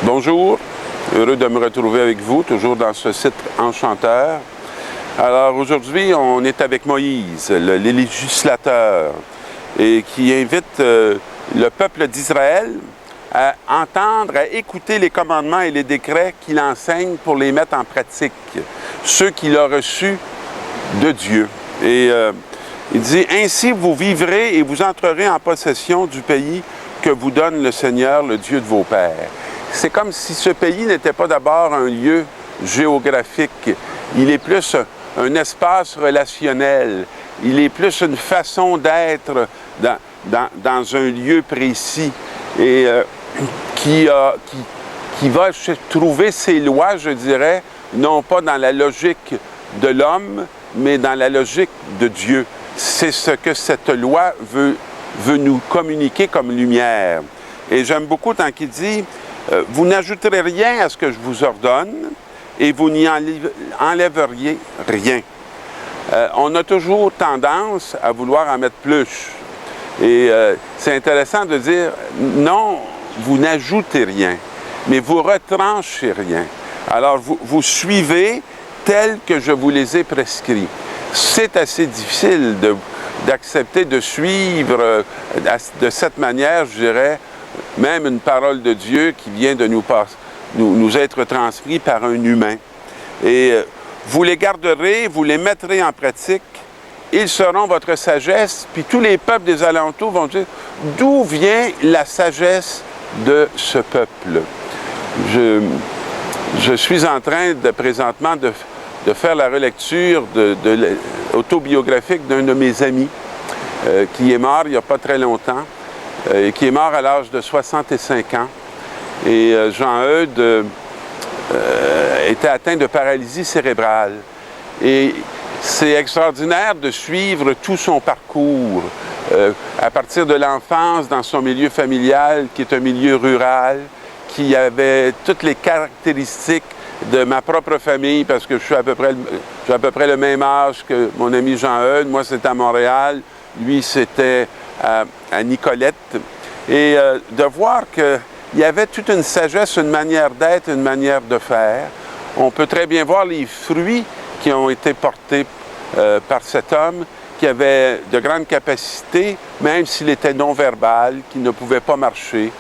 Bonjour, heureux de me retrouver avec vous, toujours dans ce site enchanteur. Alors aujourd'hui, on est avec Moïse, le législateur, et qui invite le peuple d'Israël à entendre, à écouter les commandements et les décrets qu'il enseigne pour les mettre en pratique, ceux qu'il a reçus de Dieu. Et il dit, « Ainsi vous vivrez et vous entrerez en possession du pays que vous donne le Seigneur, le Dieu de vos pères. » C'est comme si ce pays n'était pas d'abord un lieu géographique. Il est plus un espace relationnel. Il est plus une façon d'être dans un lieu précis et qui va trouver ses lois, je dirais, non pas dans la logique de l'homme, mais dans la logique de Dieu. C'est ce que cette loi veut nous communiquer comme lumière. Et j'aime beaucoup tant qu'il dit « Vous n'ajouterez rien à ce que je vous ordonne et vous n'y enlèveriez rien. » On a toujours tendance à vouloir en mettre plus. Et c'est intéressant de dire « Non, vous n'ajoutez rien, mais vous retranchez rien. » Alors, vous suivez tel que je vous les ai prescrits. C'est assez difficile d'accepter de suivre de cette manière, je dirais, même une parole de Dieu qui vient de nous être transmise par un humain. Et vous les garderez, vous les mettrez en pratique, ils seront votre sagesse, puis tous les peuples des alentours vont dire, d'où vient la sagesse de ce peuple? Je suis en train présentement de faire la relecture autobiographique d'un de mes amis qui est mort il n'y a pas très longtemps, et qui est mort à l'âge de 65 ans. Et Jean-Eudes était atteint de paralysie cérébrale. Et c'est extraordinaire de suivre tout son parcours, à partir de l'enfance dans son milieu familial, qui est un milieu rural, qui avait toutes les caractéristiques de ma propre famille, parce que je suis à peu près le même âge que mon ami Jean-Eudes. Moi, c'était à Montréal. Lui, c'était à Nicolette. Et de voir qu'il y avait toute une sagesse, une manière d'être, une manière de faire. On peut très bien voir les fruits qui ont été portés par cet homme, qui avait de grandes capacités, même s'il était non-verbal, qui ne pouvait pas marcher.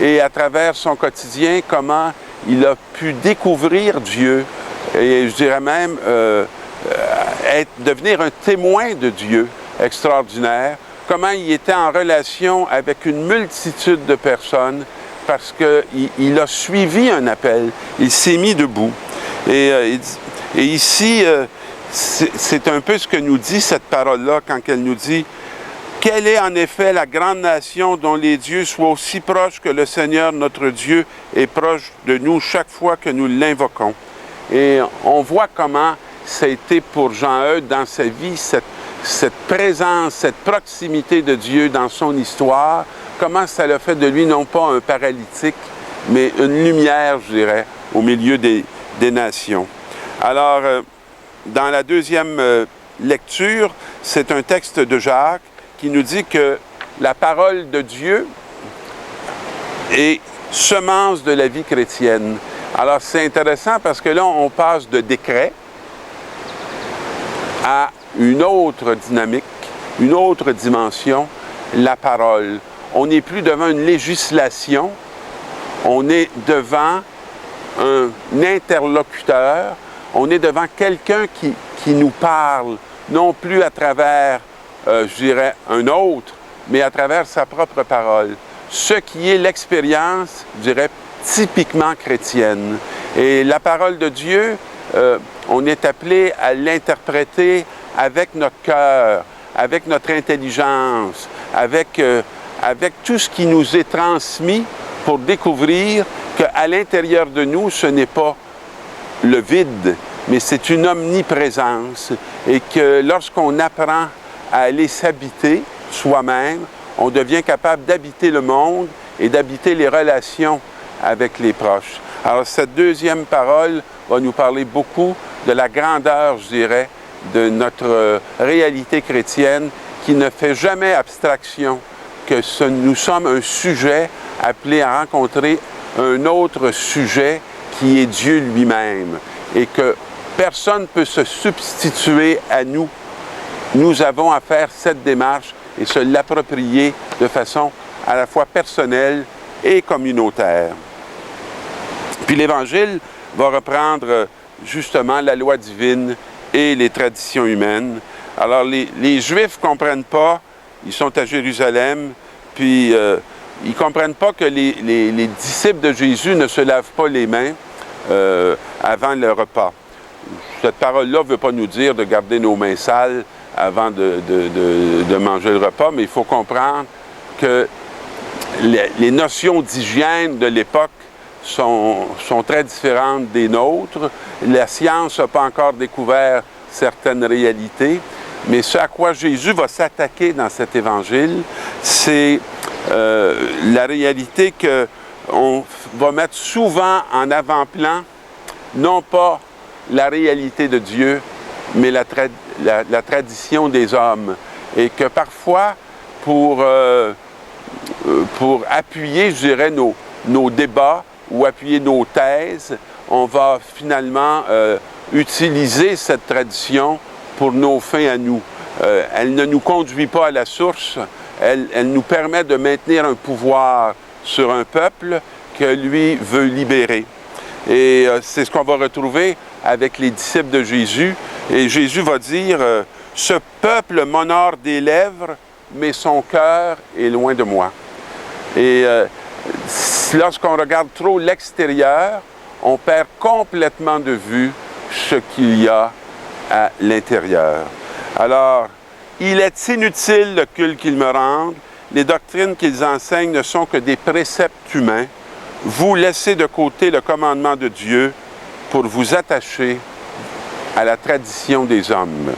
Et à travers son quotidien, comment il a pu découvrir Dieu, et je dirais même devenir un témoin de Dieu extraordinaire, comment il était en relation avec une multitude de personnes, parce qu'il a suivi un appel, il s'est mis debout. Et ici, c'est un peu ce que nous dit cette parole-là, quand elle nous dit « Quelle est en effet la grande nation dont les dieux soient aussi proches que le Seigneur notre Dieu est proche de nous chaque fois que nous l'invoquons. » Et on voit comment ça a été pour Jean-Eudes dans sa vie, cette présence, cette proximité de Dieu dans son histoire, comment ça l'a fait de lui non pas un paralytique, mais une lumière, je dirais, au milieu des nations. Alors, dans la deuxième lecture, c'est un texte de Jacques qui nous dit que la parole de Dieu est semence de la vie chrétienne. Alors, c'est intéressant parce que là, on passe de décret à une autre dynamique, une autre dimension, la parole. On n'est plus devant une législation, on est devant un interlocuteur, on est devant quelqu'un qui nous parle, non plus à travers, je dirais, un autre, mais à travers sa propre parole. Ce qui est l'expérience, je dirais, typiquement chrétienne. Et la parole de Dieu, on est appelé à l'interpréter avec notre cœur, avec notre intelligence, avec tout ce qui nous est transmis pour découvrir qu'à l'intérieur de nous, ce n'est pas le vide, mais c'est une omniprésence. Et que lorsqu'on apprend à aller s'habiter soi-même, on devient capable d'habiter le monde et d'habiter les relations avec les proches. Alors, cette deuxième parole va nous parler beaucoup de la grandeur, je dirais, de notre réalité chrétienne qui ne fait jamais abstraction que nous sommes un sujet appelé à rencontrer un autre sujet qui est Dieu lui-même et que personne ne peut se substituer à nous. Nous avons à faire cette démarche et se l'approprier de façon à la fois personnelle et communautaire. Puis l'Évangile va reprendre justement la loi divine et les traditions humaines. Alors les Juifs ne comprennent pas, ils sont à Jérusalem, puis ils ne comprennent pas que les disciples de Jésus ne se lavent pas les mains avant le repas. Cette parole-là ne veut pas nous dire de garder nos mains sales avant de manger le repas, mais il faut comprendre que les notions d'hygiène de l'époque sont très différentes des nôtres. La science n'a pas encore découvert certaines réalités, mais ce à quoi Jésus va s'attaquer dans cet évangile, c'est la réalité qu'on va mettre souvent en avant-plan, non pas la réalité de Dieu, mais la tradition des hommes. Et que parfois, pour appuyer, je dirais, nos débats ou appuyer nos thèses, on va finalement utiliser cette tradition pour nos fins à nous. Elle ne nous conduit pas à la source, elle nous permet de maintenir un pouvoir sur un peuple que lui veut libérer. Et c'est ce qu'on va retrouver avec les disciples de Jésus. Et Jésus va dire, ce peuple m'honore des lèvres, mais son cœur est loin de moi. Et lorsqu'on regarde trop l'extérieur, on perd complètement de vue ce qu'il y a à l'intérieur. Alors, il est inutile le culte qu'ils me rendent. Les doctrines qu'ils enseignent ne sont que des préceptes humains. Vous laissez de côté le commandement de Dieu pour vous attacher à la tradition des hommes.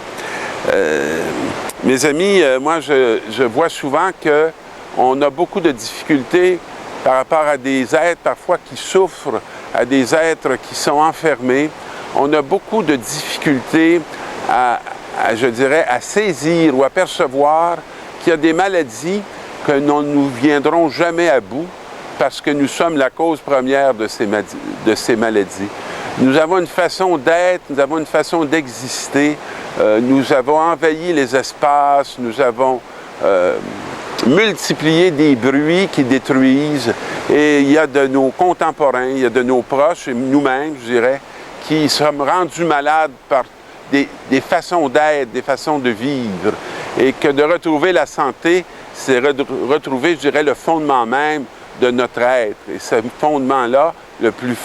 Mes amis, moi, je vois souvent qu'on a beaucoup de difficultés par rapport à des êtres parfois qui souffrent, à des êtres qui sont enfermés. On a beaucoup de difficultés je dirais, à saisir ou à percevoir qu'il y a des maladies que nous ne viendrons jamais à bout parce que nous sommes la cause première de ces maladies. Nous avons une façon d'être, nous avons une façon d'exister, nous avons envahi les espaces, nous avons multiplié des bruits qui détruisent, et il y a de nos contemporains, il y a de nos proches, et nous-mêmes, je dirais, qui sommes rendus malades par des façons d'être, des façons de vivre, et que de retrouver la santé, c'est retrouver, je dirais, le fondement même de notre être. Et ce fondement-là, le plus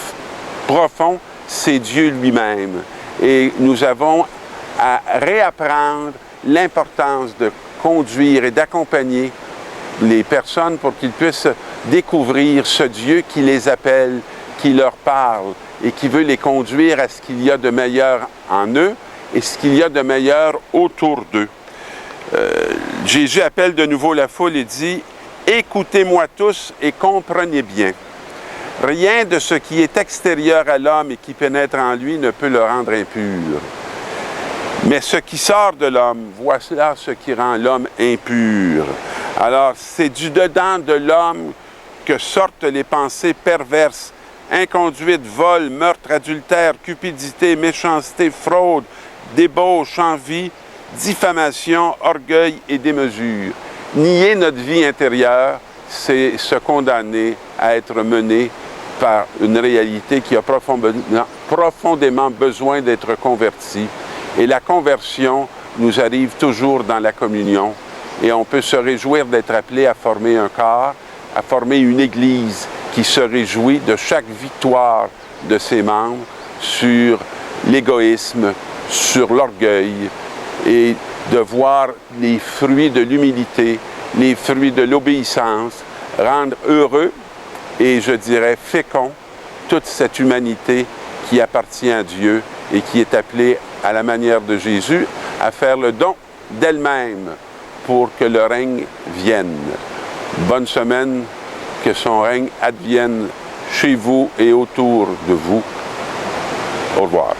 profond, c'est Dieu lui-même. Et nous avons à réapprendre l'importance de conduire et d'accompagner les personnes pour qu'ils puissent découvrir ce Dieu qui les appelle, qui leur parle et qui veut les conduire à ce qu'il y a de meilleur en eux et ce qu'il y a de meilleur autour d'eux. Jésus appelle de nouveau la foule et dit « Écoutez-moi tous et comprenez bien. Rien de ce qui est extérieur à l'homme et qui pénètre en lui ne peut le rendre impur. Mais ce qui sort de l'homme, voici là ce qui rend l'homme impur. » Alors, c'est du dedans de l'homme que sortent les pensées perverses, inconduite, vol, meurtre, adultère, cupidité, méchanceté, fraude, débauche, envie, diffamation, orgueil et démesure. Nier notre vie intérieure, c'est se condamner à être mené par une réalité qui a profondément besoin d'être convertie. Et la conversion nous arrive toujours dans la communion. Et on peut se réjouir d'être appelé à former un corps, à former une Église qui se réjouit de chaque victoire de ses membres sur l'égoïsme, sur l'orgueil, et de voir les fruits de l'humilité, les fruits de l'obéissance, rendre heureux et, je dirais, fécond toute cette humanité qui appartient à Dieu et qui est appelée, à la manière de Jésus, à faire le don d'elle-même pour que le règne vienne. Bonne semaine, que son règne advienne chez vous et autour de vous. Au revoir.